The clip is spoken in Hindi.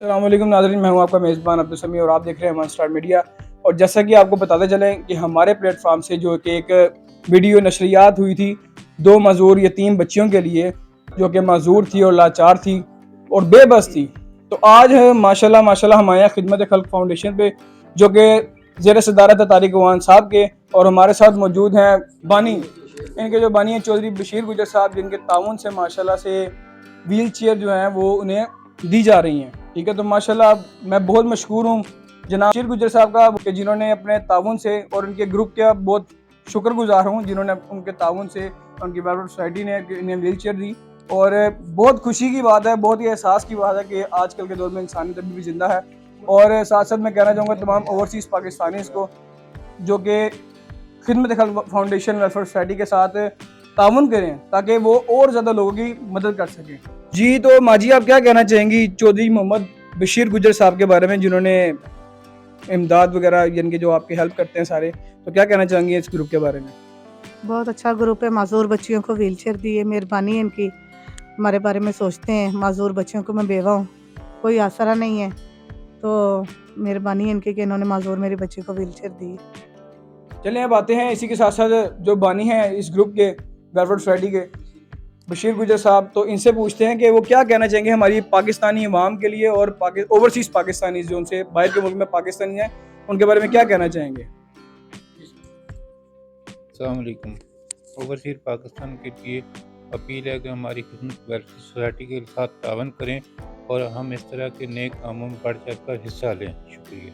अस्सलाम वालेकुम नाज़रीन, मैं हूं आपका मेज़बान अब्दुल समी और आप देख रहे हैं वन स्टार मीडिया। और जैसा कि आपको बताते चलें कि हमारे प्लेटफॉर्म से जो कि एक वीडियो नशरियात हुई थी 2 माज़ूर यतीम बच्चियों के लिए, जो कि माज़ूर थी और लाचार थी और बेबस थी। तो आज माशाल्लाह माशाल्लाह हमारे यहाँ खिदमत खल्क फाउंडेशन पे, जो कि ज़ेर सदारत है तारिक अवान साहब के, और हमारे साथ मौजूद हैं बानी, इनके जो बानी हैं चौधरी बशीर गुजर साहब, जिनके ताउन से माशाल्लाह से व्हील चेयर जो हैं वो उन्हें दी जा रही हैं। ठीक है, तो माशाल्लाह मैं बहुत मशहूर हूँ जनाब बशीर गुजर साहब का, कि जिन्होंने अपने ताउन से और उनके ग्रुप का बहुत शुक्रगुजार हूँ, जिन्होंने उनके ताउन से उनकी वेलफेयर सोसाइटी ने इन्हें व्हील चेयर दी। और बहुत खुशी की बात है, बहुत ही एहसास की बात है कि आजकल के दौर में इंसानियत अभी भी ज़िंदा है। और साथ साथ मैं कहना चाहूँगा तमाम ओवरसीज़ पाकिस्तानीज़ को, जो कि खिदमत खल्क फाउंडेशन वेलफेयर सोसाइटी के साथ ताउन करें ताकि वो और ज़्यादा लोगों की मदद कर सकें। जी, तो माजी आप क्या कहना चाहेंगी चौधरी मोहम्मद बशीर गुजर साहब के बारे में, जिन्होंने इमदाद वगैरह यानी कि जो आपकी हेल्प करते हैं सारे, तो क्या कहना चाहेंगे इस ग्रुप के बारे में? बहुत अच्छा ग्रुप है, माज़ूर बच्चियों को व्हीलचेयर दी है, मेहरबानी है इनकी। हमारे बारे में सोचते हैं, माज़ूर बच्चियों को, मैं बेवा हूँ, कोई आसरा नहीं है, तो मेहरबानी है इनकी कि इन्होंने माज़ूर मेरी बच्ची को व्हीलचेयर दी है। चलिए अब आते हैं इसी के साथ साथ जो बानी हैं इस ग्रुप के वेलफेयर सोसाइटी के, बशीर गुजर साहब, तो इनसे पूछते हैं कि वो क्या कहना चाहेंगे हमारी पाकिस्तानी अवाम के लिए और ओवरसीज़ पाकिस्तानी जो उनसे बाहर के मुल्क में पाकिस्तानी हैं, उनके बारे में क्या कहना चाहेंगे? अस्सलाम वालेकुम। ओवरसीज़ पाकिस्तान के लिए अपील है कि हमारी खिदमत वेलफेयर सोसाइटी के साथ तावन करें और हम इस तरह के नेक कामों में बढ़ चढ़ कर हिस्सा लें। शुक्रिया।